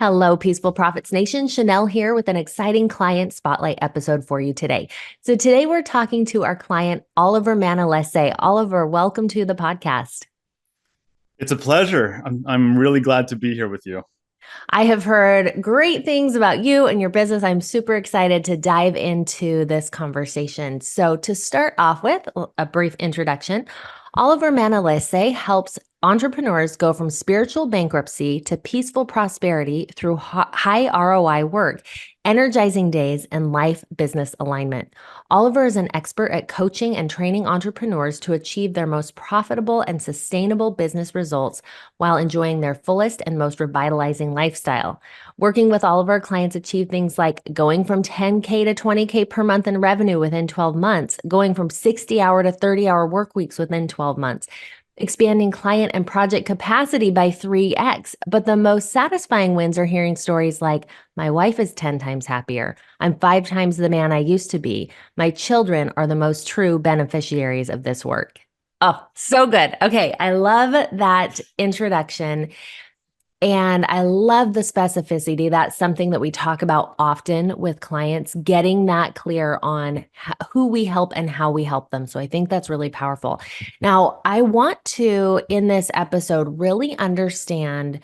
Hello, Peaceful Profits Nation. Chanel here with an exciting client spotlight episode for you today. So, today we're talking to our client, Oliver Manalese. Oliver, welcome to the podcast. It's a pleasure. I'm really glad to be here with you. I have heard great things about you and your business. I'm super excited to dive into this conversation. So, to start off with a brief introduction, Oliver Manalese helps entrepreneurs go from spiritual bankruptcy to peaceful prosperity through high ROI work, energizing days, and life business alignment. Oliver is an expert at coaching and training entrepreneurs to achieve their most profitable and sustainable business results while enjoying their fullest and most revitalizing lifestyle. Working with Oliver, clients achieve things like going from 10K to 20K per month in revenue within 12 months, going from 60-hour to 30-hour work weeks within 12 months, expanding client and project capacity by 3x. But the most satisfying wins are hearing stories like, my wife is 10 times happier. I'm 5 times the man I used to be. My children are the most true beneficiaries of this work. Oh, so good. Okay, I love that introduction. And I love the specificity. That's something that we talk about often with clients, getting that clear on who we help and how we help them. So I think that's really powerful. Now, I want to, in this episode, really understand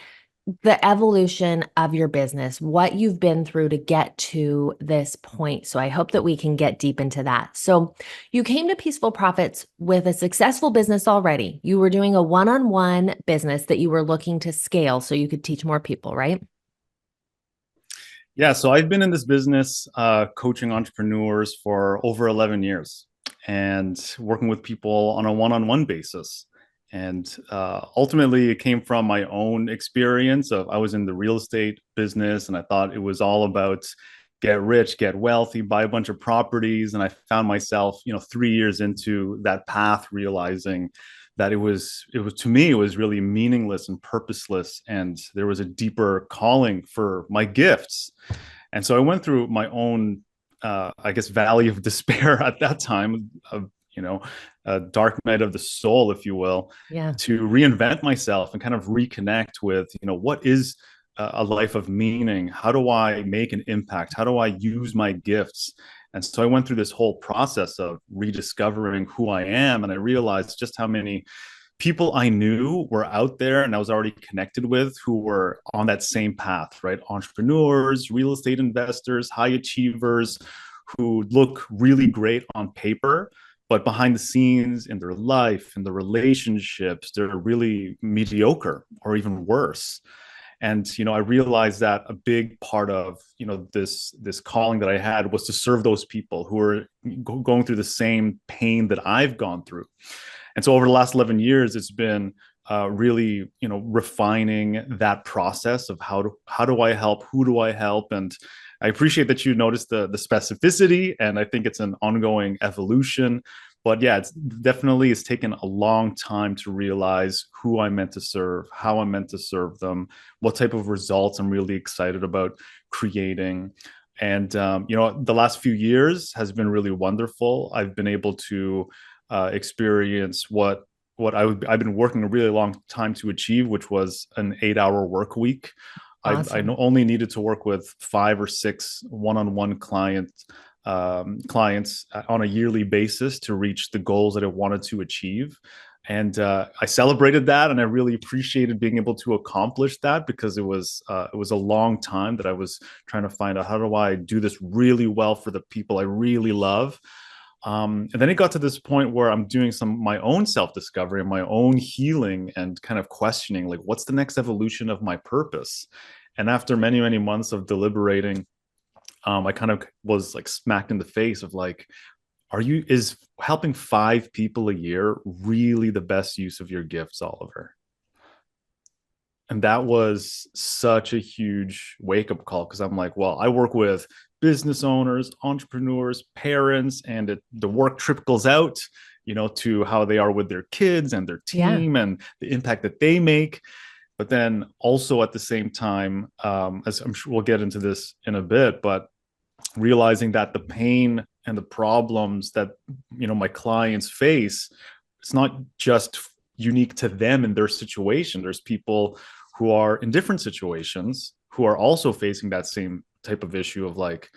the evolution of your business, what you've been through to get to this point. So I hope that we can get deep into that. So you came to Peaceful Profits with a successful business already. You were doing a one-on-one business that you were looking to scale so you could teach more people, right? Yeah, so I've been in this business coaching entrepreneurs for over 11 years and working with people on a one-on-one basis. And ultimately, it came from my own experience of I was in the real estate business and I thought it was all about get rich, get wealthy, buy a bunch of properties. And I found myself, 3 years into that path, realizing that it was to me, it was really meaningless and purposeless. And there was a deeper calling for my gifts. And so I went through my own, I guess, valley of despair at that time, of, a dark night of the soul, if you will, Yeah. to reinvent myself and kind of reconnect with, what is a life of meaning? How do I make an impact? How do I use my gifts? And so I went through this whole process of rediscovering who I am. And I realized just how many people I knew were out there and I was already connected with who were on that same path, right? Entrepreneurs, real estate investors, high achievers who look really great on paper, but behind the scenes in their life, in the relationships, they're really mediocre or even worse. And I realized that a big part of this calling that I had was to serve those people who are going through the same pain that I've gone through. And so over the last 11 years, it's been really, refining that process of how do I help, who do I help, and I appreciate that you noticed the specificity, and I think it's an ongoing evolution. But yeah, it's taken a long time to realize who I'm meant to serve, how I'm meant to serve them, what type of results I'm really excited about creating. And the last few years has been really wonderful. I've been able to experience I've been working a really long time to achieve, which was an 8-hour work week. I Awesome. only needed to work with 5 or 6 one-on-one clients on a yearly basis to reach the goals that I wanted to achieve. And I celebrated that, and I really appreciated being able to accomplish that because it was a long time that I was trying to find out how do I do this really well for the people I really love. And then it got to this point where I'm doing some my own self-discovery and my own healing and kind of questioning, like, what's the next evolution of my purpose? And after many, many months of deliberating, I kind of was like smacked in the face of like, is helping 5 people a year really the best use of your gifts, Oliver? And that was such a huge wake up call because I'm like, well, I work with business owners, entrepreneurs, parents, and the work trickles out, to how they are with their kids and their Yeah. team and the impact that they make. But then also at the same time, as I'm sure we'll get into this in a bit, but realizing that the pain and the problems that my clients face, it's not just unique to them and their situation. There's people who are in different situations, who are also facing that same type of issue of like,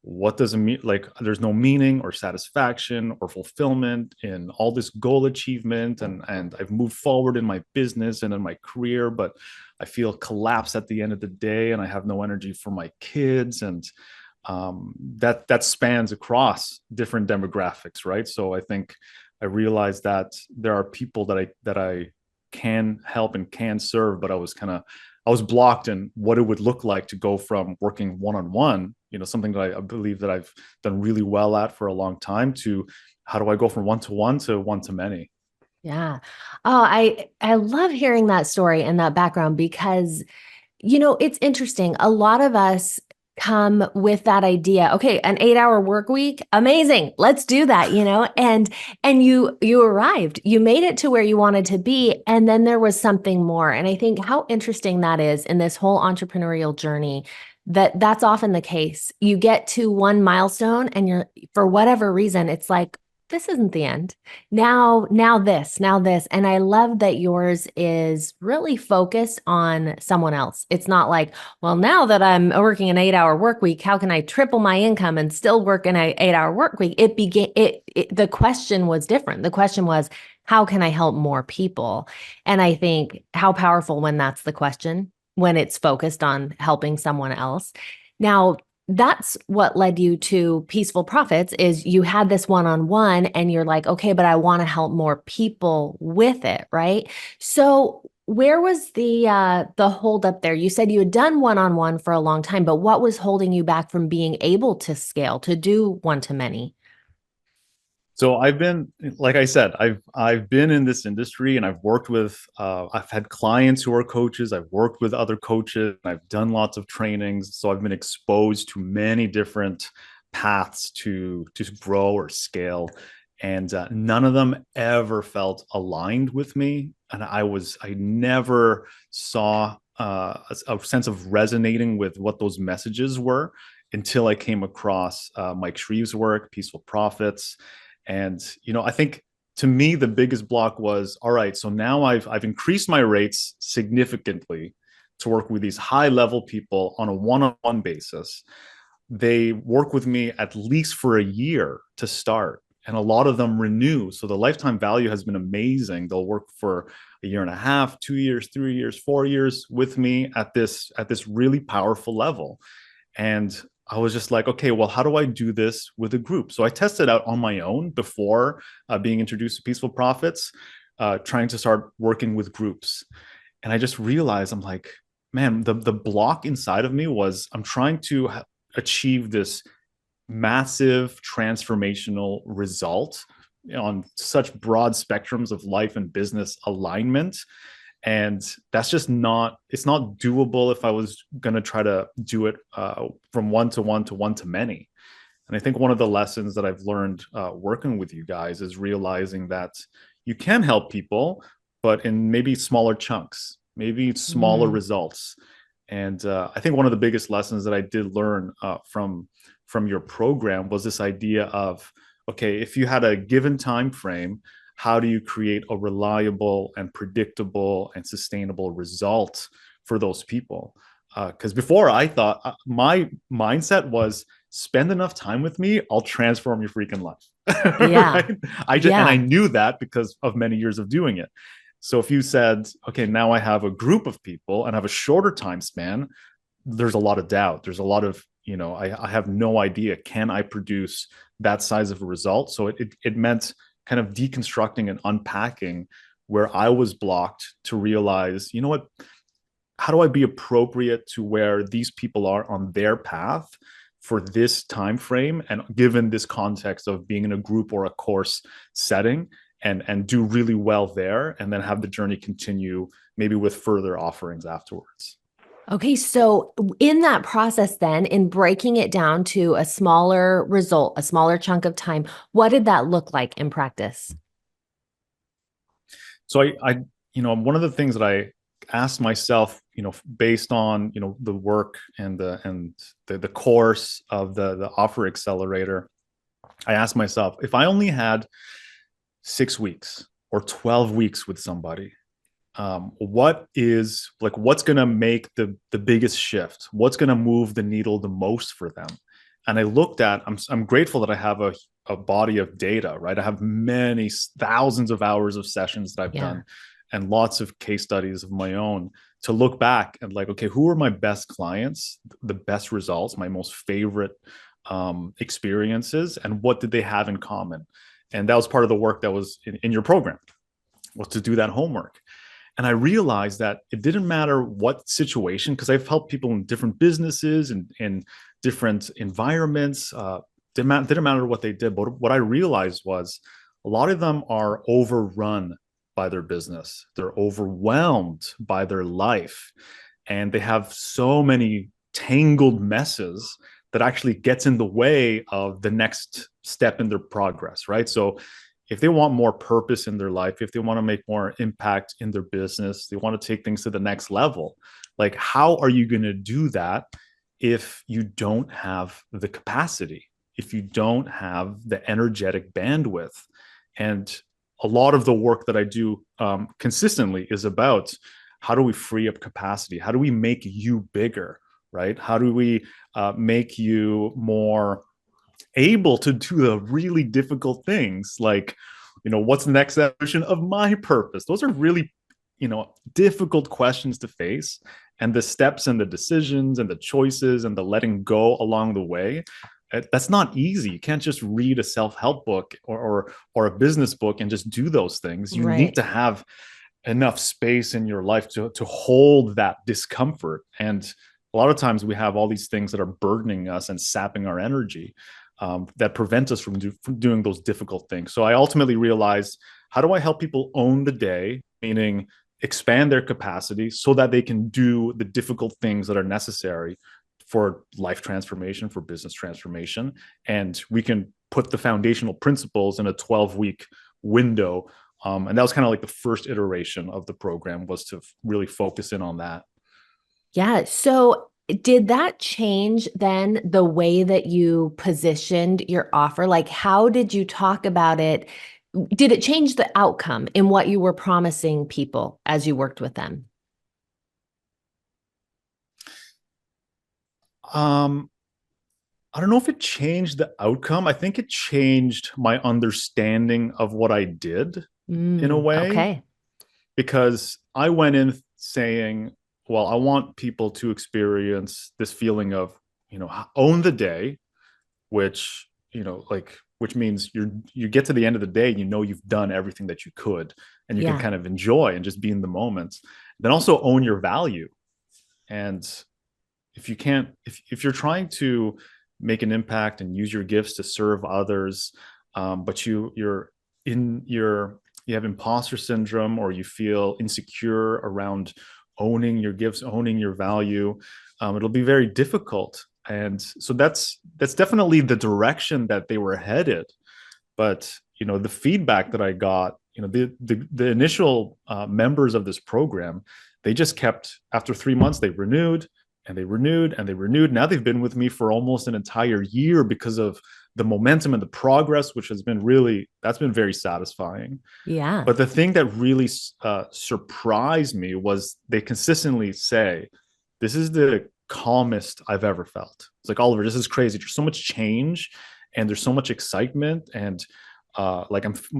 what does it mean? Like, there's no meaning or satisfaction or fulfillment in all this goal achievement, and I've moved forward in my business and in my career, but I feel collapse at the end of the day, and I have no energy for my kids. And that spans across different demographics, right? So I think I realized that there are people that I can help and can serve, but I was blocked in what it would look like to go from working one-on-one, something that I believe that I've done really well at for a long time, to how do I go from one-to-one to one-to-many? Yeah. Oh, I love hearing that story and that background because it's interesting. A lot of us come with that idea. Okay, an 8-hour work week, amazing. Let's do that, and you arrived. You made it to where you wanted to be, and then there was something more. And I think how interesting that is in this whole entrepreneurial journey, that's often the case. You get to one milestone and you're, for whatever reason, it's like, this isn't the end. Now this. And I love that yours is really focused on someone else. It's not like, well, now that I'm working an 8-hour work week, how can I triple my income and still work in an 8-hour work week? The question was different. The question was, how can I help more people? And I think how powerful when that's the question, when it's focused on helping someone else. Now, that's what led you to Peaceful Profits, is you had this one-on-one and you're like, okay, but I want to help more people with it, right? So where was the hold up there? You said you had done one-on-one for a long time, but what was holding you back from being able to scale, to do one-to-many? So I've been, like I said, I've been in this industry, and I've had clients who are coaches. I've worked with other coaches. I've done lots of trainings. So I've been exposed to many different paths to grow or scale, and none of them ever felt aligned with me. And I never saw a sense of resonating with what those messages were until I came across Mike Shreve's work, Peaceful Profits. And I think, to me, the biggest block was, all right, so now I've increased my rates significantly to work with these high level people on a one-on-one basis. They work with me at least for a year to start, and a lot of them renew. So the lifetime value has been amazing. They'll work for a year and a half, 2 years, 3 years, 4 years with me at this really powerful level. And I was just like, okay, well, how do I do this with a group? So I tested out on my own before being introduced to Peaceful Profits, trying to start working with groups. And I just realized, I'm like, man, the block inside of me was, I'm trying to achieve this massive transformational result on such broad spectrums of life and business alignment. And that's just it's not doable if I was going to try to do it from one-to-one to one-to-many. And I think one of the lessons that I've learned working with you guys is realizing that you can help people, but in maybe smaller chunks, maybe smaller results. And I think one of the biggest lessons that I did learn from your program was this idea of, okay, if you had a given time frame, how do you create a reliable and predictable and sustainable result for those people? Because before, I thought my mindset was, spend enough time with me, I'll transform your freaking life. Yeah. Right? And I knew that because of many years of doing it. So if you said, okay, now I have a group of people and have a shorter time span, there's a lot of doubt. There's a lot of, I have no idea, can I produce that size of a result? So it meant kind of deconstructing and unpacking where I was blocked, to realize, you know what, how do I be appropriate to where these people are on their path for this time frame, and given this context of being in a group or a course setting, and do really well there, and then have the journey continue maybe with further offerings afterwards. Okay, so in that process then, in breaking it down to a smaller result, a smaller chunk of time, what did that look like in practice? So one of the things that I asked myself, based on, the work and the course of the Offer Accelerator, I asked myself, if I only had 6 weeks or 12 weeks with somebody, what's going to make the biggest shift, what's going to move the needle the most for them. And I looked at, I'm grateful that I have a body of data, right? I have many thousands of hours of sessions that I've Yeah. done and lots of case studies of my own to look back and like, okay, who are my best clients, the best results, my most favorite experiences, and what did they have in common? And that was part of the work that was in your program, was to do that homework. And I realized that it didn't matter what situation, because I've helped people in different businesses and in different environments. Didn't matter what they did. But what I realized was a lot of them are overrun by their business. They're overwhelmed by their life. And they have so many tangled messes that actually gets in the way of the next step in their progress, right? So if they want more purpose in their life, if they want to make more impact in their business, they want to take things to the next level, like how are you going to do that if you don't have the capacity, if you don't have the energetic bandwidth? And a lot of the work that I do consistently is about how do we free up capacity? How do we make you bigger, right? How do we make you more able to do the really difficult things, like, what's the next evolution of my purpose? Those are really, difficult questions to face. And the steps and the decisions and the choices and the letting go along the way, that's not easy. You can't just read a self-help book or a business book and just do those things. You need Right. to have enough space in your life to hold that discomfort. And a lot of times we have all these things that are burdening us and sapping our energy, that prevent us from doing those difficult things. So I ultimately realized, how do I help people own the day, meaning expand their capacity so that they can do the difficult things that are necessary for life transformation, for business transformation. And we can put the foundational principles in a 12-week window. And that was kind of like the first iteration of the program, was to really focus in on that. Yeah. So did that change then the way that you positioned your offer? Like, how did you talk about it? Did it change the outcome in what you were promising people as you worked with them? Um, I don't know if it changed the outcome. I think it changed my understanding of what I did in a way, Okay. because I went in saying, well, I want people to experience this feeling of, own the day, which, which means you get to the end of the day, you've done everything that you could, and you can Yeah. kind of enjoy and just be in the moment. Then also own your value. And if you can't, if you're trying to make an impact and use your gifts to serve others, but you have imposter syndrome, or you feel insecure around owning your gifts, owning your value, it'll be very difficult. And so that's definitely the direction that they were headed. But the feedback that I got, the initial members of this program, they just kept, after 3 months, they renewed and they renewed and they renewed. Now they've been with me for almost an entire year because of the momentum and the progress, which has been really, that's been very satisfying. Yeah. But the thing that really surprised me was they consistently say, this is the calmest I've ever felt. It's like, Oliver, this is crazy. There's so much change and there's so much excitement, and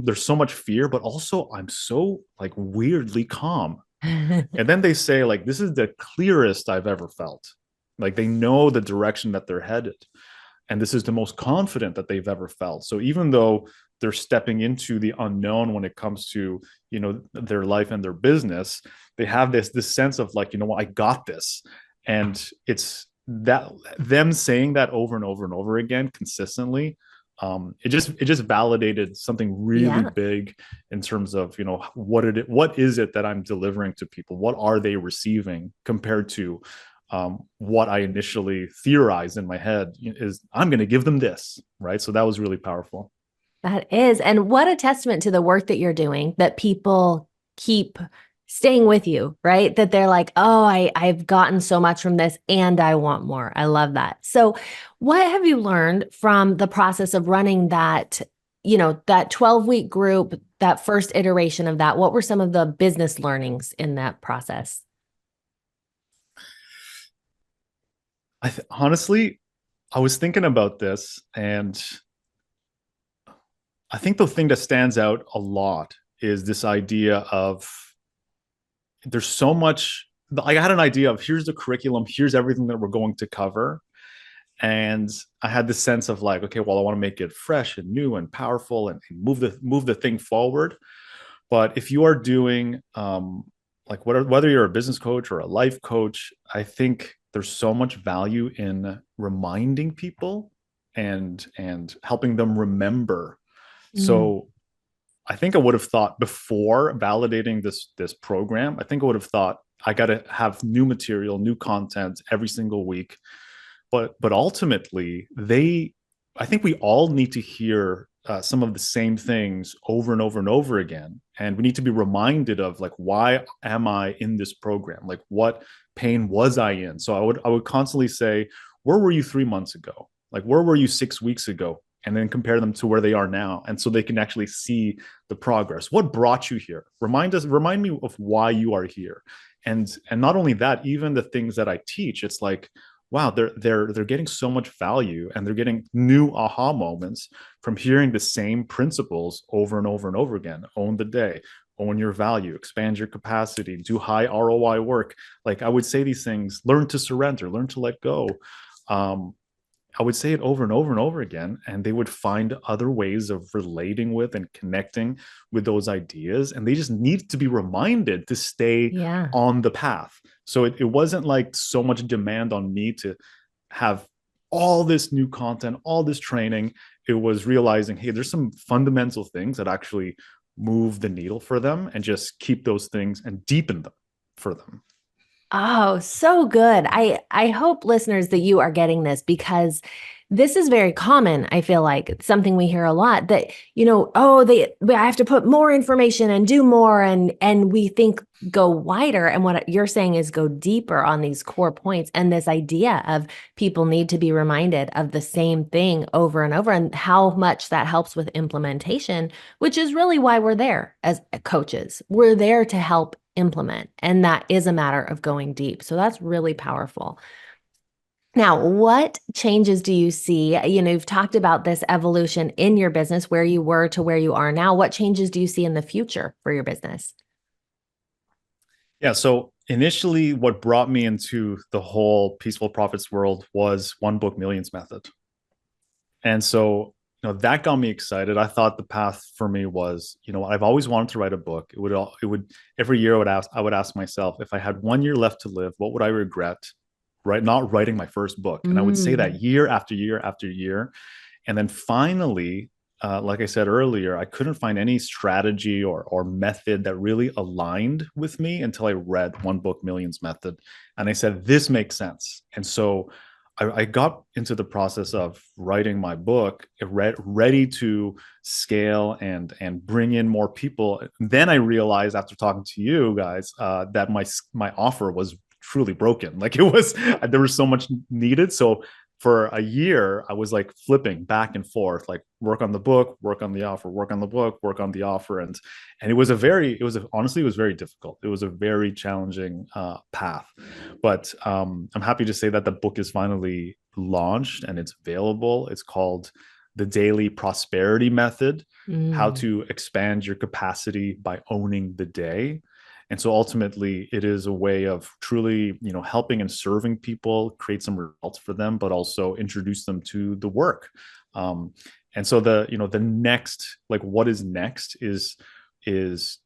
there's so much fear, but also I'm so like weirdly calm. And then they say, like, this is the clearest I've ever felt. Like, they know the direction that they're headed. And this is the most confident that they've ever felt. So even though they're stepping into the unknown when it comes to, their life and their business, they have this sense of like, I got this. And it's that, them saying that over and over and over again consistently, it just validated something really Yeah. big in terms of, what is it that I'm delivering to people? What are they receiving compared to what I initially theorized in my head, is I'm going to give them this, right? So that was really powerful. That is. And what a testament to the work that you're doing, that people keep staying with you, right? That they're like, oh, I've gotten so much from this and I want more. I love that. So, what have you learned from the process of running that, that 12-week group, that first iteration of that, what were some of the business learnings in that process? Honestly, I was thinking about this, and I think the thing that stands out a lot is this idea of there's so much. I had an idea of here's the curriculum, here's everything that we're going to cover. And I had this sense of like, okay, well, I want to make it fresh and new and powerful and move the thing forward. But if you are doing like whether you're a business coach or a life coach, I think there's so much value in reminding people and helping them remember. Mm. So I think I would have thought before validating this program, I think I would have thought I got to have new material, new content every single week. But ultimately, I think we all need to hear some of the same things over and over and over again, and we need to be reminded of like, why am I in this program? Like, what pain was I in? So I would constantly say, where were you 3 months ago? Like, where were you 6 weeks ago? And then compare them to where they are now, and so they can actually see the progress. What brought you here? Remind me of why you are here. And not only that, even the things that I teach, it's like, wow, they're getting so much value, and they're getting new aha moments from hearing the same principles over and over and over again. Own the day, own your value, expand your capacity, do high ROI work. Like, I would say these things: learn to surrender, learn to let go. um, I would say it over and over and over again, and they would find other ways of relating with and connecting with those ideas. And they just need to be reminded to stay Yeah. on the path. So it wasn't like so much demand on me to have all this new content, all this training. It was realizing, hey, there's some fundamental things that actually move the needle for them, and just keep those things and deepen them for them. Oh, so good. I hope listeners that you are getting this because this is very common. I feel like it's something we hear a lot that, oh, I have to put more information and do more and we think go wider, and what you're saying is go deeper on these core points, and this idea of people need to be reminded of the same thing over and over, and how much that helps with implementation, which is really why we're there as coaches. We're there to help implement. And that is a matter of going deep. So that's really powerful. Now, what changes do you see? You've talked about this evolution in your business, where you were to where you are now. What changes do you see in the future for your business? Yeah. So initially, what brought me into the whole peaceful profits world was one book millions method. And so, that got me excited. I thought the path for me was, I've always wanted to write a book. It would every year I would ask myself, if I had 1 year left to live, what would I regret? Right, not writing my first book. And I would say Mm. that year after year after year. And then finally, like I said earlier, I couldn't find any strategy or method that really aligned with me until I read One Book Millions Method. And I said, this makes sense. And so I got into the process of writing my book, ready to scale and bring in more people. Then I realized, after talking to you guys, that my offer was truly broken. Like, it was, there was so much needed. So for a year, I was like flipping back and forth, like work on the book, work on the offer, work on the book, work on the offer. And honestly, it was very difficult. It was a very challenging path. But I'm happy to say that the book is finally launched and it's available. It's called The Daily Prosperity Method: How Mm. to Expand Your Capacity by Owning the Day. And so ultimately, it is a way of truly, helping and serving people, create some results for them, but also introduce them to the work. Um, and so the next, like, what is next is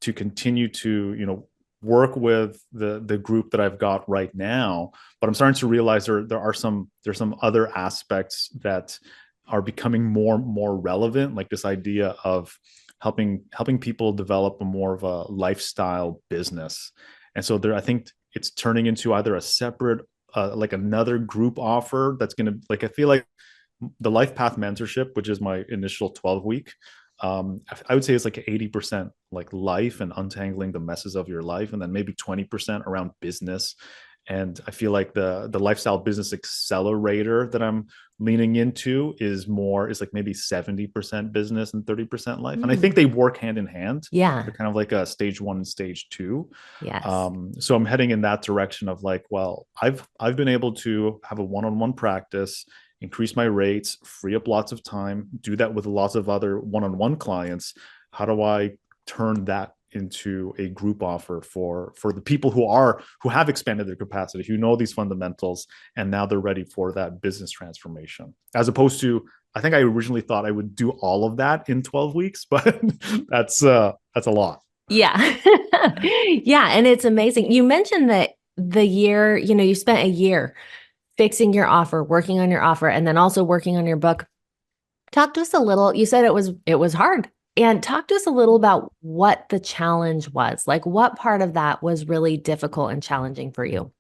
to continue to, work with the group that I've got right now. But I'm starting to realize there's some other aspects that are becoming more relevant, like this idea of helping people develop a more of a lifestyle business. And so I think it's turning into either a separate, like another group offer that's going to, like, I feel like the life path mentorship, which is my initial 12-week, I would say it's like 80% like life and untangling the messes of your life, and then maybe 20% around business And I feel like the lifestyle business accelerator that I'm leaning into is like maybe 70% business and 30% life. And I think Mm. they work hand in hand. Yeah. They're kind of like a stage one and stage two. Yes. So I'm heading in that direction of like, well, I've been able to have a one-on-one practice, increase my rates, free up lots of time, do that with lots of other one-on-one clients. How do I turn that into a group offer for the people who have expanded their capacity, who know these fundamentals, and now they're ready for that business transformation, as opposed to, I think I originally thought I would do all of that in 12 weeks, but that's a lot. Yeah. Yeah. And it's amazing. You mentioned that the year, you spent a year fixing your offer, working on your offer, and then also working on your book. Talk to us a little. You said it was hard. And talk to us a little about what the challenge was. Like what part of that was really difficult and challenging for you?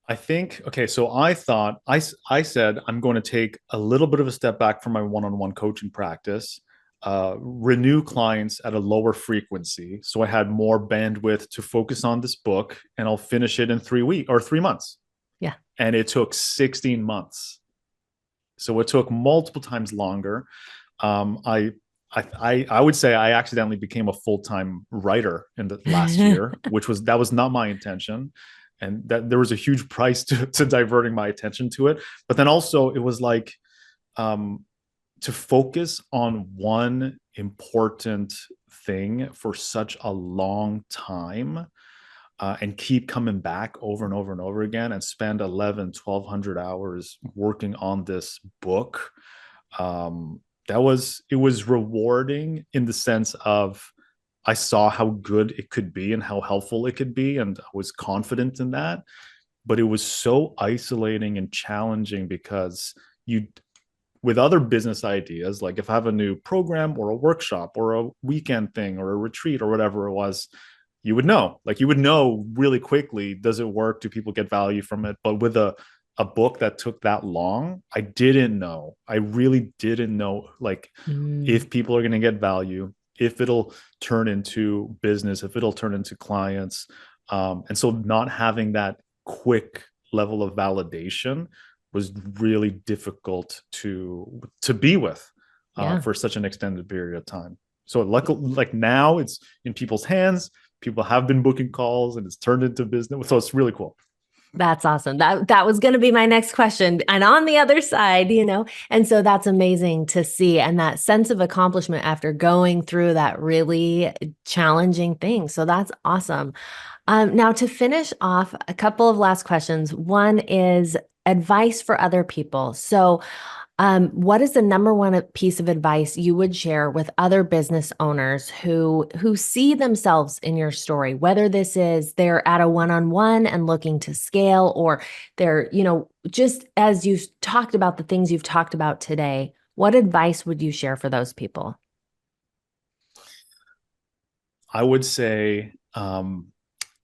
I think, okay, so I said I'm going to take a little bit of a step back from my one-on-one coaching practice, renew clients at a lower frequency. So I had more bandwidth to focus on this book, and I'll finish it in 3 weeks or 3 months. Yeah. And it took 16 months. So it took multiple times longer. Um, I I would say I accidentally became a full-time writer in the last year, that was not my intention. And that there was a huge price to diverting my attention to it. But then also it was like, um, to focus on one important thing for such a long time, and keep coming back over and over and over again, and spend 11, 1,200 hours working on this book. um, it was rewarding in the sense of I saw how good it could be and how helpful it could be, and I was confident in that. But it was so isolating and challenging because you, with other business ideas, like if I have a new program or a workshop or a weekend thing or a retreat or whatever it was, you would know really quickly, does it work? Do people get value from it? But with a book that took that long, I didn't know. I really didn't know, like, Mm, if people are going to get value, if it'll turn into business, if it'll turn into clients. And so not having that quick level of validation was really difficult to be with, yeah. for such an extended period of time. So luckily, like now it's in people's hands. People have been booking calls and it's turned into business. So it's really cool. That's awesome. That was going to be my next question. And on the other side, and so that's amazing to see, and that sense of accomplishment after going through that really challenging thing. So that's awesome. Now to finish off, a couple of last questions. One is advice for other people. So what is the number one piece of advice you would share with other business owners who see themselves in your story? Whether this is they're at a one-on-one and looking to scale, or they're, just as you've talked about the things you've talked about today, what advice would you share for those people? I would say,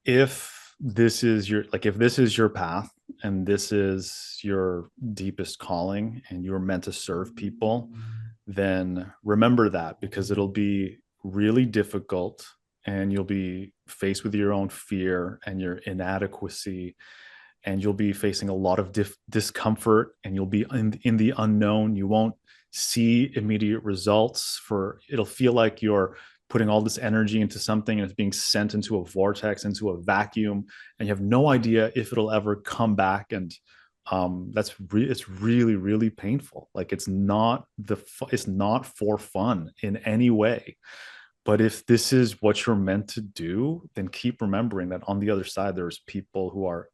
if this is your path and this is your deepest calling and you're meant to serve people, then remember that, because it'll be really difficult and you'll be faced with your own fear and your inadequacy, and you'll be facing a lot of discomfort, and you'll be in the unknown. You won't see immediate results. For it'll feel like you're putting all this energy into something and it's being sent into a vortex, into a vacuum, and you have no idea if it'll ever come back. And it's really, really painful. Like it's not for fun in any way. But if this is what you're meant to do, then keep remembering that on the other side, there's people who are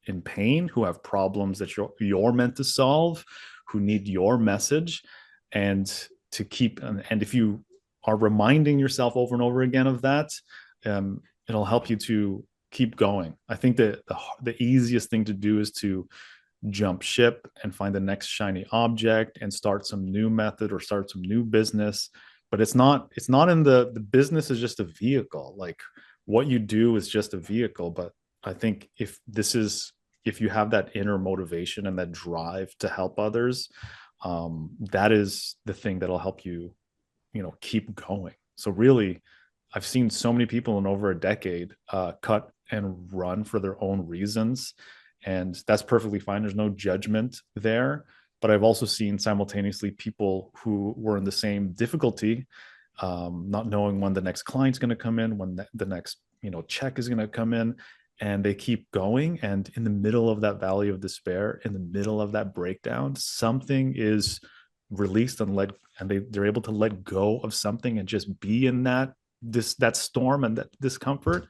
in pain, who have problems that you're meant to solve, who need your message. And and if you are reminding yourself over and over again of that, it'll help you to keep going. I think that the easiest thing to do is to jump ship and find the next shiny object and start some new method or start some new business. But it's not in the business is just a vehicle. Like, what you do is just a vehicle. But I think if you have that inner motivation and that drive to help others, that is the thing that'll help you, keep going. So really, I've seen so many people in over a decade, cut and run for their own reasons. And that's perfectly fine. There's no judgment there. But I've also seen simultaneously people who were in the same difficulty, not knowing when the next client's going to come in, when the next check is going to come in, and they keep going. And in the middle of that valley of despair, in the middle of that breakdown, something is released and they're able to let go of something and just be in that storm and that discomfort.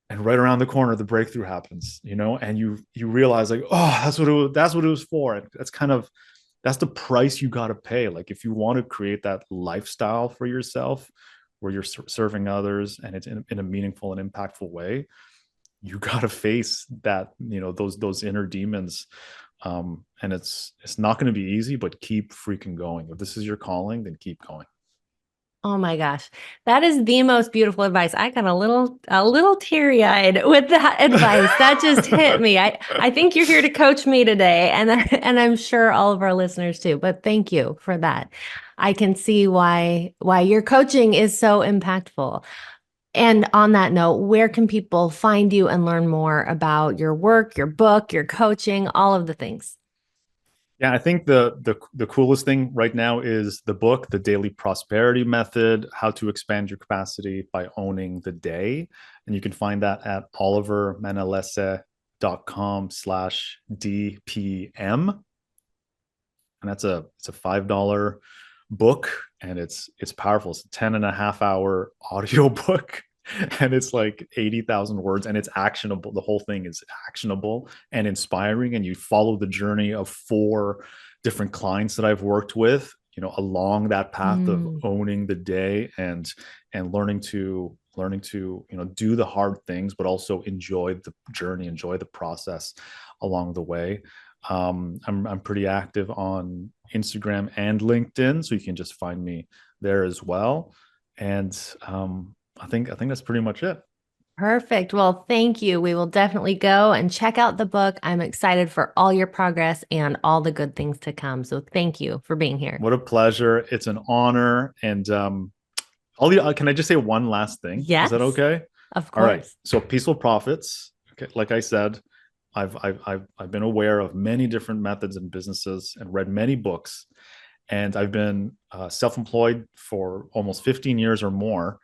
And right around the corner the breakthrough happens, and you realize, like, oh, that's what it was for. And that's the price you got to pay. Like, if you want to create that lifestyle for yourself where you're serving others and it's in a meaningful and impactful way, you got to face that, those inner demons. And it's not going to be easy, but keep freaking going. If this is your calling, then keep going. Oh my gosh. That is the most beautiful advice. I got a little teary-eyed with that advice. That just hit me. I think you're here to coach me today, and I'm sure all of our listeners too. But thank you for that. I can see why your coaching is so impactful. And on that note, where can people find you and learn more about your work, your book, your coaching, all of the things? Yeah, I think the coolest thing right now is the book, The Daily Prosperity Method: How to Expand Your Capacity by Owning the Day. And you can find that at olivermanalese.com/DPM. And it's a $5 book, and it's powerful. It's a 10.5 hour audio book. And it's like 80,000 words, and it's actionable. The whole thing is actionable and inspiring. And you follow the journey of 4 different clients that I've worked with, along that path of owning the day and learning to do the hard things, but also enjoy the journey, enjoy the process along the way. I'm pretty active on Instagram and LinkedIn, so you can just find me there as well. And I think that's pretty much it. Perfect. Well, thank you. We will definitely go and check out the book. I'm excited for all your progress and all the good things to come. So thank you for being here. What a pleasure. It's an honor. And can I just say one last thing? Yes. Is that okay? Of All right. course. So Peaceful Profits. Okay. Like I said, I've been aware of many different methods and businesses and read many books. And I've been self-employed for almost 15 years or more.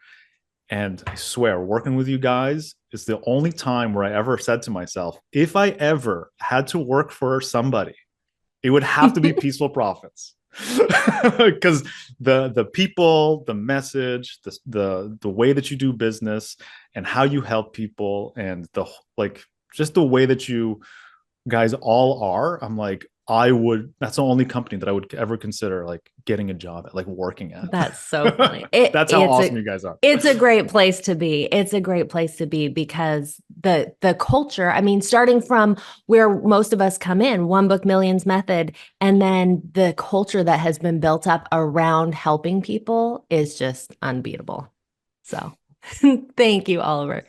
And I swear, working with you guys is the only time where I ever said to myself, if I ever had to work for somebody, it would have to be Peaceful Profits. Because the people, the message, the way that you do business and how you help people, and just the way that you guys all are, I'm like, that's the only company that I would ever consider like getting a job at, like working at. That's so funny. That's how awesome you guys are. It's a great place to be. It's a great place to be because the culture, I mean, starting from where most of us come in, One Book Millions method, and then the culture that has been built up around helping people is just unbeatable. So thank you, Oliver.